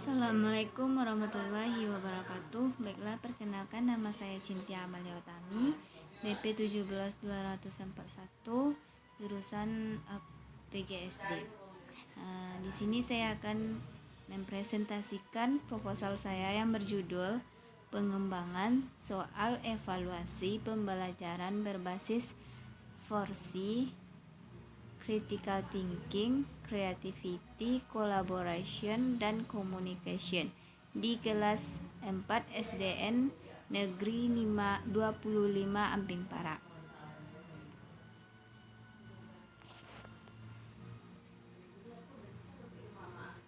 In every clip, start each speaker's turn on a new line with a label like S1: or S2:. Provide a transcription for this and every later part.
S1: Assalamualaikum warahmatullahi wabarakatuh. Baiklah, perkenalkan, nama saya Cintia Amalia Utami, BP 17241, jurusan PGSD. Di sini saya akan mempresentasikan proposal saya yang berjudul pengembangan soal evaluasi pembelajaran berbasis 4C, critical thinking, creativity, collaboration, dan communication di kelas 4 SDN Negeri 25 Amping Parak.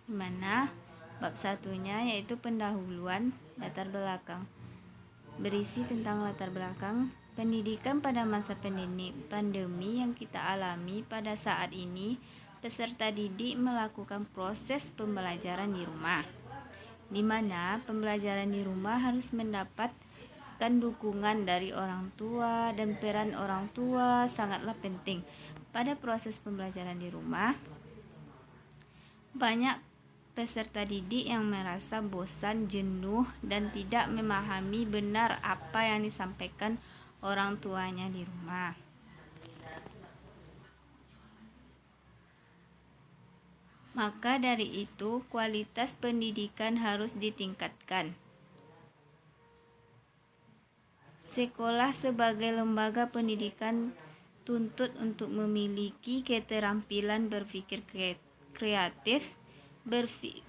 S1: Di mana bab satunya yaitu pendahuluan latar belakang, berisi tentang latar belakang pendidikan pada masa pandemi yang kita alami pada saat ini. Peserta didik melakukan proses pembelajaran di rumah, di mana pembelajaran di rumah harus mendapatkan dukungan dari orang tua, dan peran orang tua sangatlah penting pada proses pembelajaran di rumah. Banyak peserta didik yang merasa bosan, jenuh, dan tidak memahami benar apa yang disampaikan orang tuanya di rumah. Maka dari itu, kualitas pendidikan harus ditingkatkan. Sekolah sebagai lembaga pendidikan tuntut untuk memiliki keterampilan berpikir kreatif,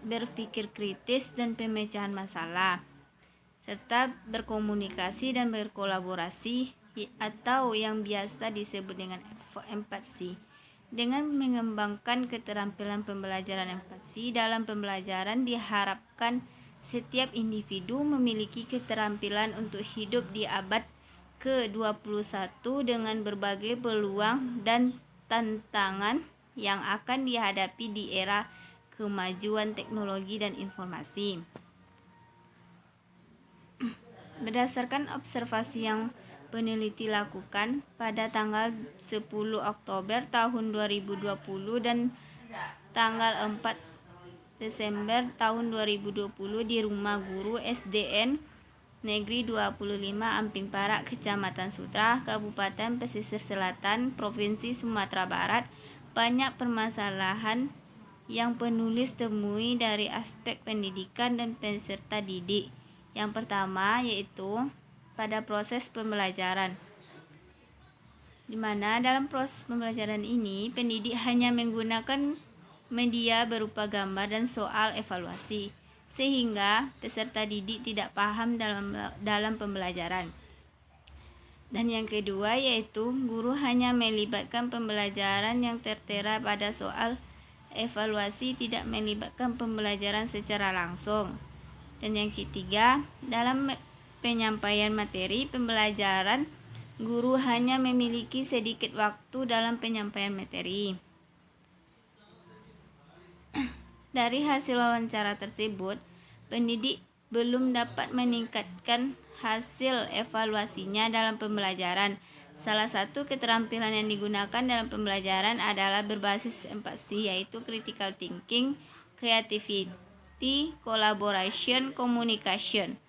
S1: berpikir kritis, dan pemecahan masalah, serta berkomunikasi dan berkolaborasi, atau yang biasa disebut dengan empati. Dengan mengembangkan keterampilan pembelajaran empati dalam pembelajaran, diharapkan setiap individu memiliki keterampilan untuk hidup di abad ke-21 dengan berbagai peluang dan tantangan yang akan dihadapi di era kemajuan teknologi dan informasi. Berdasarkan observasi yang peneliti lakukan pada tanggal 10 Oktober tahun 2020 dan tanggal 4 Desember tahun 2020 di Rumah Guru SDN Negeri 25 Amping Parak, Kecamatan Sutra, Kabupaten Pesisir Selatan, Provinsi Sumatera Barat, banyak permasalahan yang penulis temui dari aspek pendidikan dan peserta didik. Yang pertama yaitu pada proses pembelajaran, di mana dalam proses pembelajaran ini pendidik hanya menggunakan media berupa gambar dan soal evaluasi, sehingga peserta didik tidak paham dalam pembelajaran. Dan yang kedua yaitu guru hanya melibatkan pembelajaran yang tertera pada soal evaluasi, tidak melibatkan pembelajaran secara langsung. Dan yang ketiga, dalam penyampaian materi pembelajaran, guru hanya memiliki sedikit waktu dalam penyampaian materi. Dari hasil wawancara tersebut, pendidik belum dapat meningkatkan hasil evaluasinya dalam pembelajaran. Salah satu keterampilan yang digunakan dalam pembelajaran adalah berbasis empati, yaitu critical thinking, creativity, collaboration, communication.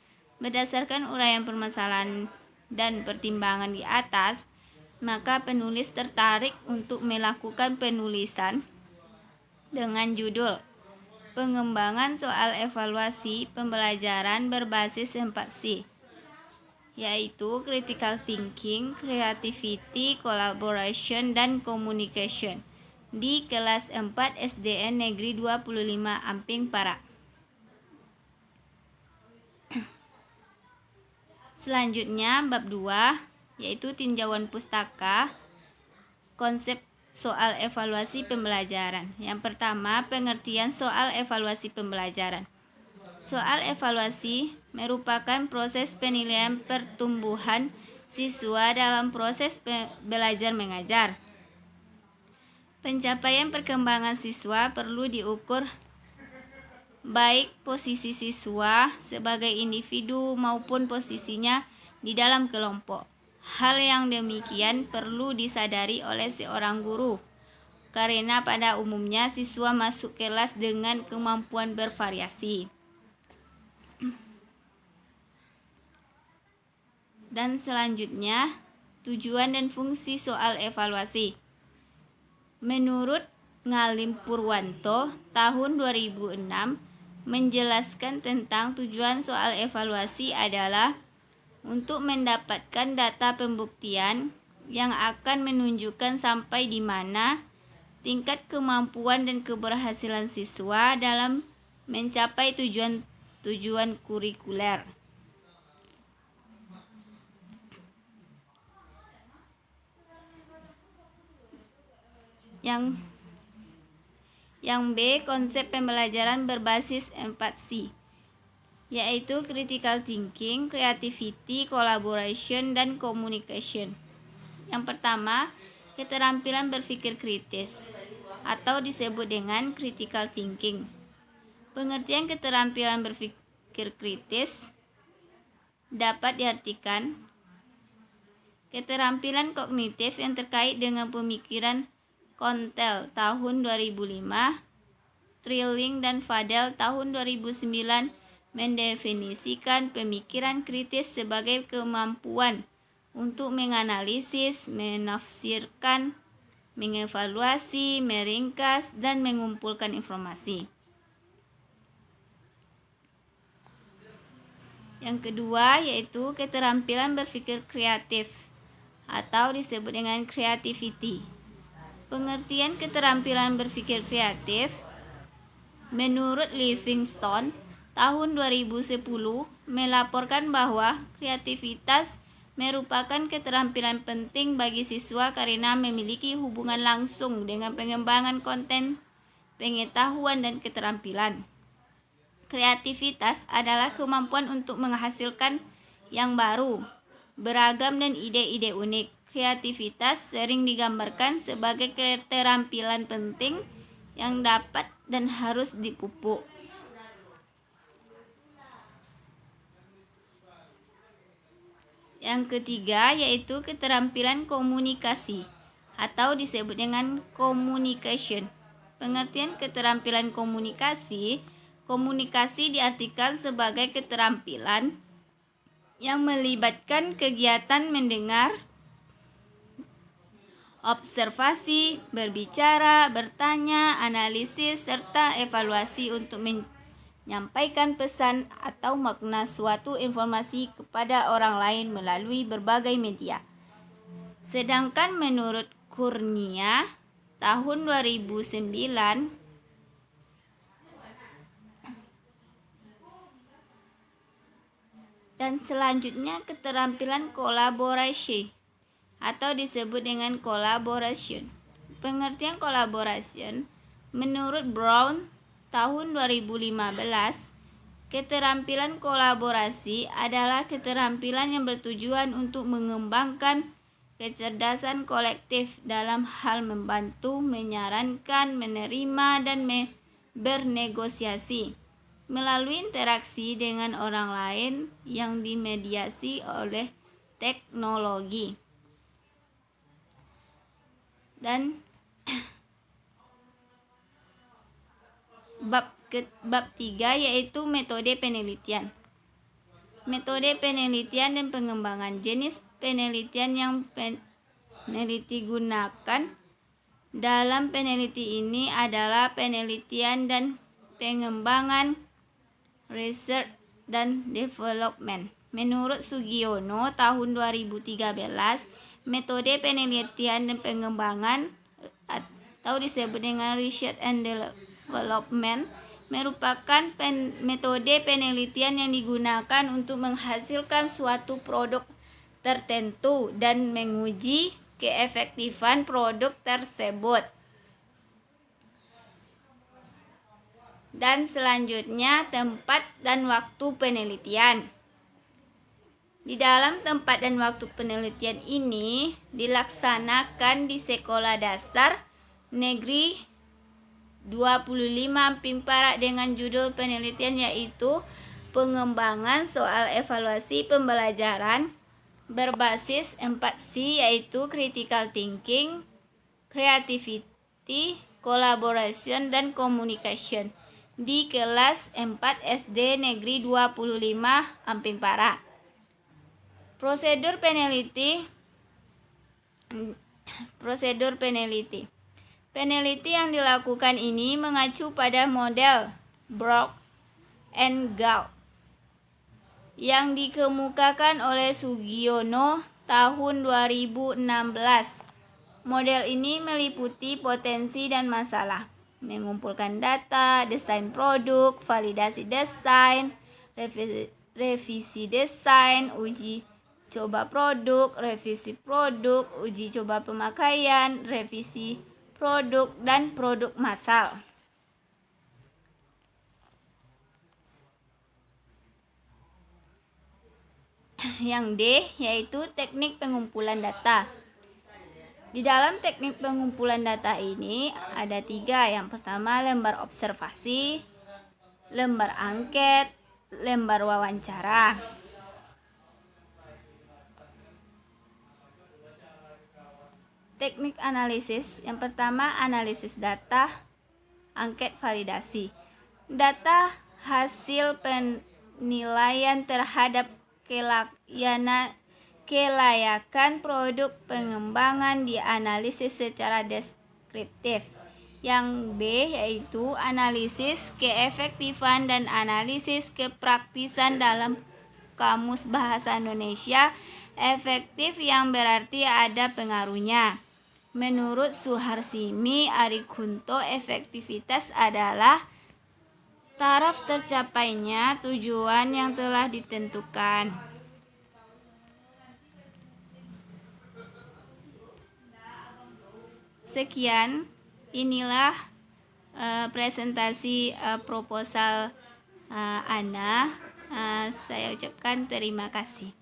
S1: Berdasarkan uraian permasalahan dan pertimbangan di atas, maka penulis tertarik untuk melakukan penulisan dengan judul pengembangan soal evaluasi pembelajaran berbasis empati, yaitu critical thinking, creativity, collaboration, dan communication di kelas 4 SDN Negeri 25 Amping Parak. Selanjutnya bab 2 yaitu tinjauan pustaka, konsep soal evaluasi pembelajaran. Yang pertama, pengertian soal evaluasi pembelajaran. Soal evaluasi merupakan proses penilaian pertumbuhan siswa dalam proses belajar mengajar. Pencapaian perkembangan siswa perlu diukur baik posisi siswa sebagai individu maupun posisinya di dalam kelompok. Hal yang demikian perlu disadari oleh seorang guru, karena pada umumnya siswa masuk kelas dengan kemampuan bervariasi. Dan selanjutnya, tujuan dan fungsi soal evaluasi. Menurut Ngalim Purwanto tahun 2006 menjelaskan tentang tujuan soal evaluasi adalah untuk mendapatkan data pembuktian yang akan menunjukkan sampai di mana tingkat kemampuan dan keberhasilan siswa dalam mencapai tujuan kurikuler. Yang B, konsep pembelajaran berbasis 4C, yaitu critical thinking, creativity, collaboration, dan communication. Yang pertama, keterampilan berpikir kritis atau disebut dengan critical thinking. Pengertian keterampilan berpikir kritis dapat diartikan keterampilan kognitif yang terkait dengan pemikiran Kontel tahun 2005, Trilling dan Fadel tahun 2009 mendefinisikan pemikiran kritis sebagai kemampuan untuk menganalisis, menafsirkan, mengevaluasi, meringkas, dan mengumpulkan informasi. Yang kedua yaitu keterampilan berpikir kreatif atau disebut dengan creativity. Pengertian keterampilan berpikir kreatif menurut Livingstone tahun 2010 melaporkan bahwa kreativitas merupakan keterampilan penting bagi siswa karena memiliki hubungan langsung dengan pengembangan konten, pengetahuan, dan keterampilan. Kreativitas adalah kemampuan untuk menghasilkan yang baru, beragam, dan ide-ide unik. Kreativitas sering digambarkan sebagai keterampilan penting yang dapat dan harus dipupuk. Yang ketiga yaitu keterampilan komunikasi atau disebut dengan communication. Pengertian keterampilan komunikasi diartikan sebagai keterampilan yang melibatkan kegiatan mendengar, observasi, berbicara, bertanya, analisis, serta evaluasi untuk menyampaikan pesan atau makna suatu informasi kepada orang lain melalui berbagai media. Sedangkan menurut Kurnia tahun 2009 dan selanjutnya keterampilan kolaborasi atau disebut dengan collaboration. Pengertian collaboration menurut Brown tahun 2015, keterampilan kolaborasi adalah keterampilan yang bertujuan untuk mengembangkan kecerdasan kolektif dalam hal membantu, menyarankan, menerima, dan bernegosiasi melalui interaksi dengan orang lain yang dimediasi oleh teknologi. Dan bab 3 yaitu metode penelitian. Metode penelitian dan pengembangan. Jenis penelitian yang peneliti gunakan dalam peneliti ini adalah penelitian dan pengembangan, research dan development. Menurut Sugiono tahun 2013, metode penelitian dan pengembangan atau disebut dengan research and development merupakan metode penelitian yang digunakan untuk menghasilkan suatu produk tertentu dan menguji keefektifan produk tersebut. Dan selanjutnya tempat dan waktu penelitian. Di dalam tempat dan waktu penelitian ini dilaksanakan di Sekolah Dasar Negeri 25 Amping Perak dengan judul penelitian yaitu pengembangan soal evaluasi pembelajaran berbasis 4C yaitu critical thinking, creativity, collaboration, dan communication. di kelas 4 SD Negeri 25 Amping Para. Prosedur peneliti. Peneliti yang dilakukan ini mengacu pada model Brock and Gall yang dikemukakan oleh Sugiono tahun 2016. Model ini meliputi potensi dan masalah, mengumpulkan data, desain produk, validasi desain, revisi desain, uji coba produk, revisi produk, uji coba pemakaian, revisi produk, dan produk massal. Yang D yaitu teknik pengumpulan data. Di dalam teknik pengumpulan data ini ada 3. Yang pertama lembar observasi, lembar angket, lembar wawancara. Teknik analisis. Yang pertama analisis data, angket validasi. Data hasil penilaian terhadap kelayakan produk pengembangan dianalisis secara deskriptif. Yang B yaitu analisis keefektifan dan analisis kepraktisan. Dalam Kamus Bahasa Indonesia, efektif yang berarti ada pengaruhnya. Menurut Suharsimi Arikunto, efektivitas adalah taraf tercapainya tujuan yang telah ditentukan. Sekian, inilah presentasi proposal Ana. Saya ucapkan terima kasih.